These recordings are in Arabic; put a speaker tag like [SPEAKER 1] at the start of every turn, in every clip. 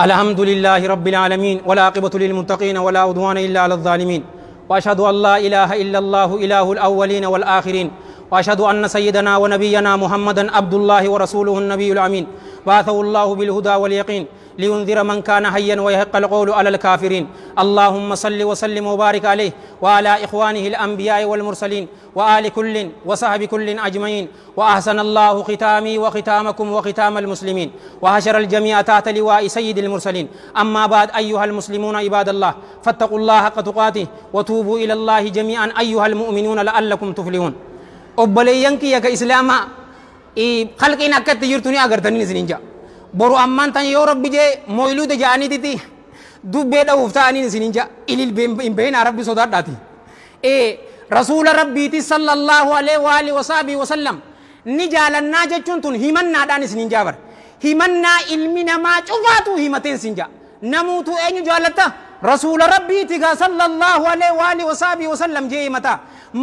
[SPEAKER 1] الحمد لله رب العالمين والعاقبة للمتقين ولا عدوان إلا على الظالمين وأشهد أن لا إله إلا الله إله الأولين والآخرين وأشهد أن سيدنا ونبينا محمدا عبد الله ورسوله النبي الأمين بعثه الله بالهدى واليقين لينذر من كان حيا ويحق القول على الكافرين اللهم صل وسلم وبارك عليه وعلى إخوانه الأنبياء والمرسلين وآل كل وصحب كل أجمعين وأحسن الله ختامي وختامكم وختام المسلمين وحشر الجميع تحت لواء سيد المرسلين أما بعد أيها المسلمون عباد الله فاتقوا الله حق تقاته وتوبوا إلى الله جميعا أيها المؤمنون لعلكم تفلحون أبلينك يا كإسلام خلقنا كتيرتني أغرتني سنينجا برو أمان تاني يا رب جي مولود جاني تي دبي دا وفتاني سنينجا إلى بين عرب صدار داتي رسول ربي صلى الله عليه وآله وصحبه وسلم نجالنا جتون هيمنا داني سنينجا بر هيمنا علمنا ما شوفاتو هيمتين سنجا نموتو أين جالتا رسول ربي تيغا صلى الله عليه وآله وصحبه وسلم جي متى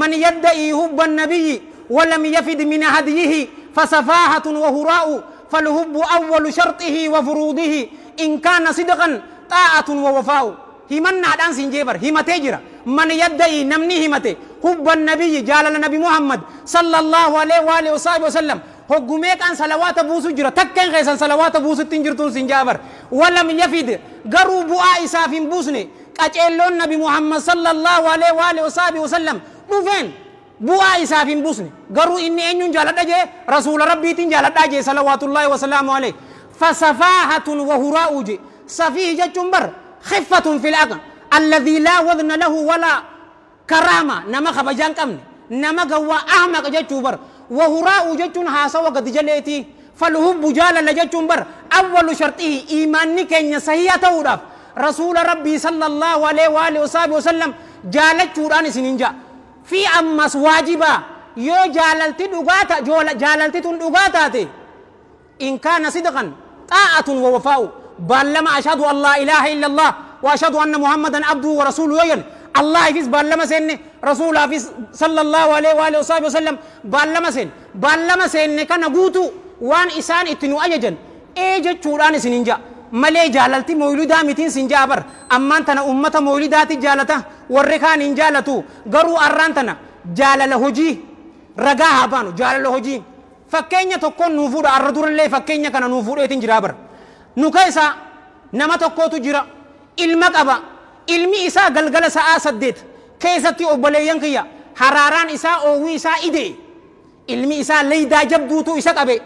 [SPEAKER 1] من يدعي حب النبي ولم يفد من هديه فسفاهة وهراء فالحب أول شرطه وفروضه إن كان صدقا طاعة ووفاء همنا دان سنجبر همتجرا من يدعي نمني همته حب النبي جال النبي محمد صلى الله عليه وآله وصحبه وسلم حكمك أن صلوات بوسو جرا تكن خيسان صلوات بوسو تنجرتون سنجابر ولم يفيد قروب آئسا في بوسني كأجلون نبي محمد صلى الله عليه وآله وصحبه وسلم نوفين bu'aa isaaf hin buusne garuu inni eenyuun jaaladha jee rasuula rabbiitiin jaaladhaa jee salawaatullaahi wasalaamu alayhi fasafaahatun wahuraa'u je safiih jechuun bar khiffatun fil aql alladhii laa wadna lahu walaa karaama nama kabajaan qabne nama gawwaa ahmaq jechuu bar wahuraa'u jechuun haasawa gadi jaleetii falhubbu jaalala jechuun bar awwalu sharxihi iimaanni keenya sahiha ta'uudhaaf rasuula rabbii sallallahu alayhi wa alihi wasallam jaalachuudhaan isinin jaa في أمس واجبا يو جاللتي دغاتا جاللتي تون دغاتاتي إن كان صدقا طاعة ووفاء بلما أشهد أن لا إله إلا الله وأشهد أن محمدا عبده ورسوله ين الله يفيس بلما سن رسول حافظ صلى الله عليه وآله وصحبه وسلم بلما سن كان غوتو وان إسان اتنو أججن إيجت شوران سننجا ملي جاللتي مولودا متين سنجابر أمان تنا أمة مولودات جالتا وركان إن جالتو قروا أرانتنا جالل هجي رجاها بانو جالل هجي فكينيا تكون نفور أردور اللي فكينيا كان نفور إتين جرابر نكايسا نما تكوتو جرا علمك أبا علمي إسا قلقل ساعة سديت كيساتي أبليان كيا حراران إسا أوي إسا إدي علمي إسا ليدا جبدوتو إسا أبي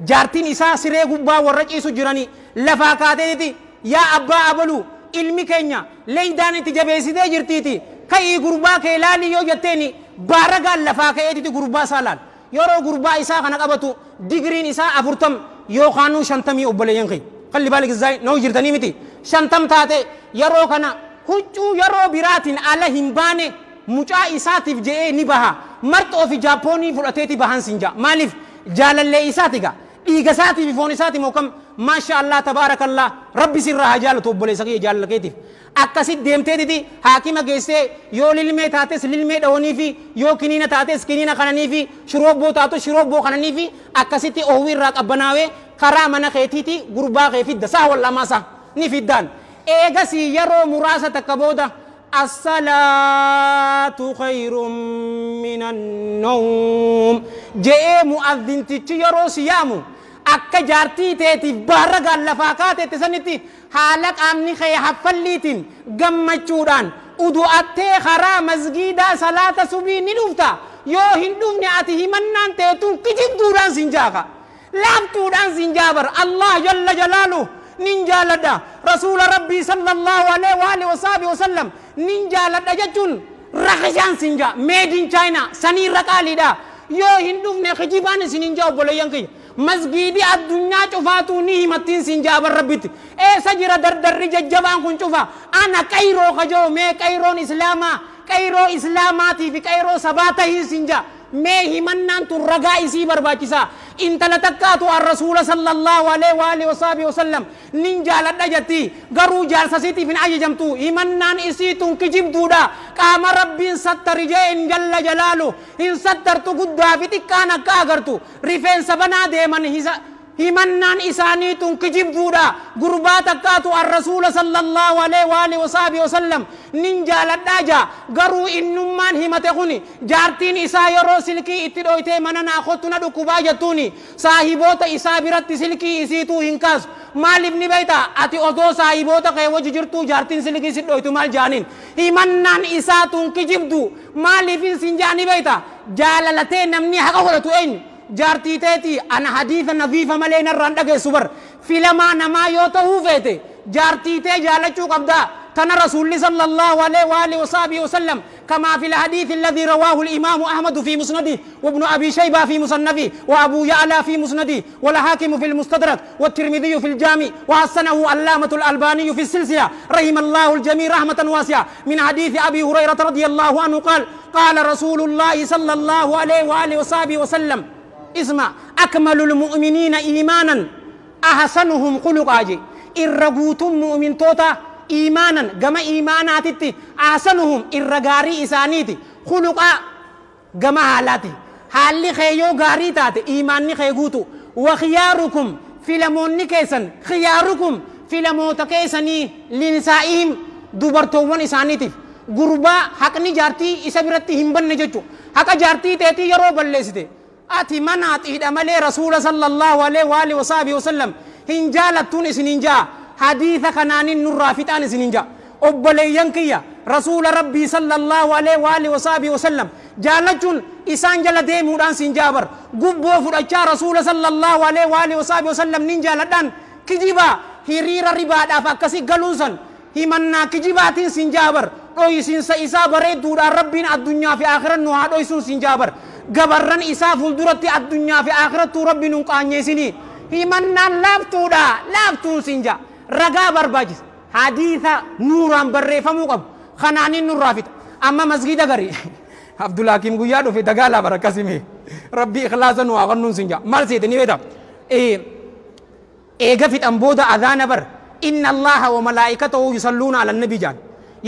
[SPEAKER 1] جارتين إسا سري قبا ورج إسو جراني لفاكاتي يا أبا أبلو ilmi keenya leeydaan itti jabeessitee jirtiiti ka'ii gurbaa kee laali yoo jetteeni baaragaan lafaa ka'eetitti gurbaa isaa laal yeroo gurbaa isaa kana qabatu digriin isaa 40 yookaan 50 obboleeyyan kee qalli baalik zaay noo jirtanii miti 50 taate yeroo kana huccuu yeroo biraatiin ala hin baane mucaa isaatiif je'ee ni baha marxoo fi jaappoonii fudhateeti bahan sinja maaliif jaalallee isaatiga dhiiga isaatiif foon isaati mookam ما شاء الله تبارك الله ربي سرها جالة توبلي سقي جالة كيتي أكاسيد ديمتي دي حاكمة جيسة يو للمي تاتس للمي دوني في يو كنينة تاتس كنينة خناني في شروب بو تاتو شروب بو خناني في أكاسيتي أووي راك أبناوي كرامنا خيتيتي غربا خيفيد دساه ولا ماسا نفيدان إيغاسي يرو مراسة تكبودا الصلاة خير من النوم جاء مؤذن تيجي يرو سيامو akka jaartii teetiif baara gaallafaakaa teette sanitti haala qaamni kee haffalliitiin gammachuudhaan udu'attee karaa masgiidaa salaata subii ni dhufta yoo hin dhufne ati himannaan teetuun kijibduudhaan sin jaaka laaftuudhaan sin jaabar Allah jalla jalaalu nin jaaladha rasuula rabbii sallallahu alaihi wa alihi wasallam nin jaaladha jechuun rakishaan sin jaa made in China sanii raqaaliidha yoo hin dhufne kijibaan isinin jaa obboleeyyan kiyya مسجدي الدنيا شوفاتوني متين سنجاب الربيت سجرة در ججبان كن شوفا أنا كيرو خجو مي كيرون كيرو إسلاماتي في كيرو سباته سنجا مي همنان ترغا إسي برباكسا انت لتكاتو الرسول صلى الله عليه وآله وصحبه وسلم ننجا لدجتي غرو جالسا سيتي فين عجي جمتو همنان إسي تنكجب دودا قام ربي ستر جين جل جلاله إن ستر تقود دافتي كان كاغرتو رفين سبنا ديمن himannaan isaaniitun kijibduudha gurbaa takkaatu ar-rasuula sallallahu alaihi wa alihi wa sallam nin jaaladhaa jaa garuu innummaan himate kuni jaartiin isaa yeroo silkii itti dhoytee mana naa kottu na dhukkubaa jettuuni saahiboota isaa biratti silkii isiituu hin kaasu maaliif ni beeyta ati odoo saahiboota kee wajji jirtuu jaartiin silkii si dhoytu maal jaaniin himannaan isaatun kijibdu maaliif sin jaani beeyta jaalalatee namni haqa godhatu eenyu jaartii teeti ana hadiisa nafiifa malee narraan dhageessu bar filamaa namaa yoo ta'uu feete jaartii tee jaalachuu qabdaa تنا رسول صلى الله عليه وآله وصحبه وسلم كما في الحديث الذي رواه الإمام أحمد في مسنده وابن أبي شيبة في مصنفه وأبو يعلى في مسنده والحاكم في المستدرك والترمذي في الجامع وحسنه علامة الألباني في السلسلة رحم الله الجميع رحمة واسعة من حديث أبي هريرة رضي الله عنه قال قال رسول الله صلى الله عليه وآله وصحبه وسلم اسمع أكمل المؤمنين إيمانا أحسنهم خلقا الرجوتم مؤمن توتا إيمانا جمع إيماناتي أحسنهم الرجاري إسانيتي خلقا جمع حالاتي حالي خيو غاري تاتي إيماني خيغوتو وخياركم في لموني كيسن خياركم في لموت كيسني لنسائهم دوبرتوون إسانيتي غربا حقني جارتي إسابرتي همبن نجتو حقا جارتي تيتي يرو بلسيتي أتي مناتي دمالي رسول صلى الله عليه وآله وصحبه وسلم هنجالتون إسننجا حديث كنان نرى فتان سننجا أبليان كيا رسول ربي صلى الله عليه وآله وصحبه وسلم جالتون إسان جل ديمودان سنجابر قبو فرأجا رسول صلى الله عليه وآله وصحبه وسلم ننجا لدان كجيبا هرير رباد أفاكسي قلوسا همنا كجيبات سنجابر رويسين سإسا بريد دورا ربين الدنيا في آخرة نوها رويسون سنجابر قبرن إسا فلدرت الدنيا في آخرة ربي نقاني سنين همنا لافتون سنجا رجا برباجس حديثا نورا بري فموقب خنانين نور رافت أما مسجد غري عبد الله كيم غيادو في دغالا بركاسمي ربي إخلاصا وأغنون سنجا مرسيد نيويدا غفت أمبودا أذان بر إن الله وملائكته يصلون على النبي جان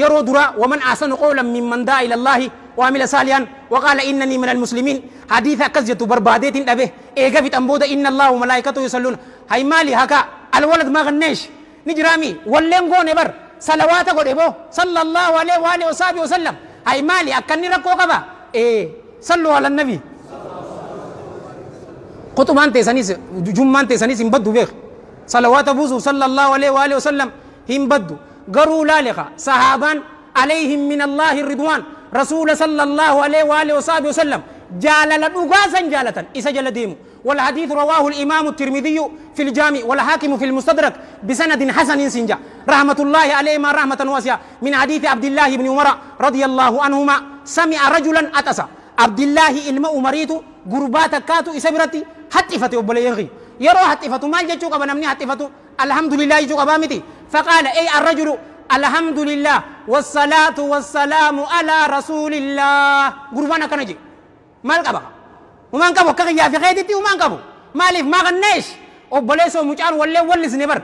[SPEAKER 1] يرو درا ومن أحسن قولا ممن دعا إلى الله وعمل صالحا وقال إنني من المسلمين حديث كزيتو بربادات أبه غفت أمبودا إن الله وملائكته يصلون هاي مالي هكا الولد ما غنيش نجرامي ولم غوني بر صلوات غوديبو صلى الله عليه واله وصحبه وسلم هاي مالي اكني ركو كبا صلوا على النبي قطمان تسانيس جمان تسانيس بدو بخ صلوات ابو صلى الله عليه واله وسلم هم بدو غرو لالخا صحابان عليهم من الله الرضوان رسول صلى الله عليه واله وصحبه وسلم جالل دوغاسن جالتن اسجل ديمو والحديث رواه الإمام الترمذي في الجامع والحاكم في المستدرك بسند حسن سنجا رحمة الله عليهما رحمة واسعة من حديث عبد الله بن عمر رضي الله عنهما سمع رجلا أتسا عبد الله الماء مريت غربات كاتو إسابرتي حتفتي وبليغي يرو حتفتو ما جتشوك بنمني حتفتو الحمد لله يجوك بامتي فقال أي الرجل الحمد لله والصلاة والسلام على رسول الله غربانا كنجي مالك أبقى ومان كابو كغيا في غيدتي ومان كابو مالف ما غنيش وبليسو مجار ولا سنبر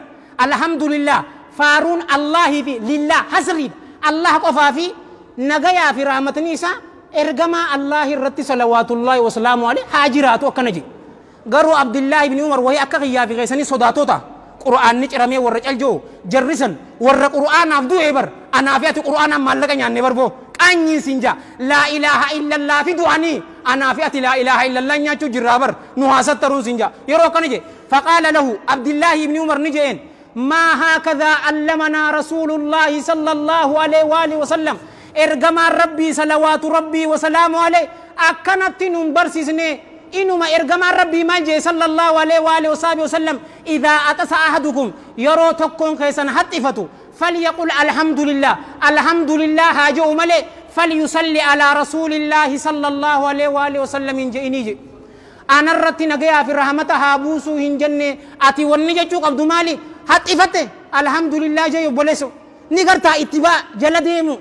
[SPEAKER 1] الحمد لله فارون الله في لله حسري الله قفا في نغيا في رحمة نيسا ارغما الله الرتي صلوات الله وسلامه عليه حاجرات وكنجي غرو عبد الله بن عمر وهي كغيا في غيسني صداتوتا قرآن نجرمي ورجال جو جرسن ور قرآن عبدو إبر أنا فيات قرآن مالك يعني بربو أني سنجا لا إله إلا الله في دعاني أنا فيات لا إله إلا الله نياتو جرابر نحاسة ترون سنجا يروك نجي فقال له عبد الله بن عمر نجين ما هكذا علمنا رسول الله صلى الله عليه وآله وسلم إرجما ربي صلوات ربي وسلامه عليه أكنت نمبرسيسني إنما إرجما ربي مالجي صلى الله عليه وآله وصحبه وسلم إذا أتسى أحدكم يرو تكون كيسا حتفتو فليقل الحمد لله هاجو ملي فليصلي على رسول الله صلى الله عليه وآله وسلم إن جئنيجي أنا الرتي نجيا في رحمتها بوسو إن جنة أتي ونجتشو قبض مالي حتفته الحمد لله جاي بولسو نقرتا اتباع جلديمو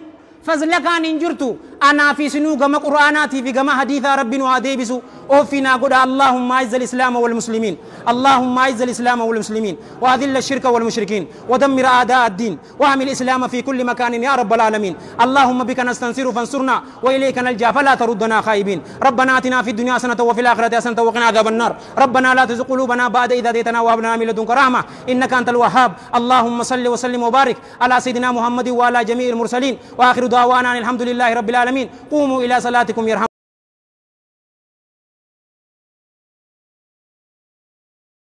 [SPEAKER 1] فزلكان إن جرتو أنا في سنو جمع قرآناتي في جمع حديث ربنا واديبسو أو فينا قد اللهم أعز الإسلام والمسلمين اللهم أعز الإسلام والمسلمين وأذل الشرك والمشركين ودمر أعداء الدين واعمل الإسلام في كل مكان يا رب العالمين اللهم بك نستنصر فانصرنا وإليك نلجأ فلا تردنا خائبين ربنا آتنا في الدنيا حسنة وفي الآخرة حسنة وقنا عذاب النار ربنا لا تزغ قلوبنا بعد إذ هديتنا وهب لنا من لدنك رحمة إنك أنت الوهاب اللهم صل وسلم وبارك على سيدنا محمد وعلى جميع المرسلين وآخر دعوانا الحمد لله رب العالمين قوموا إلى صلاتكم يرحم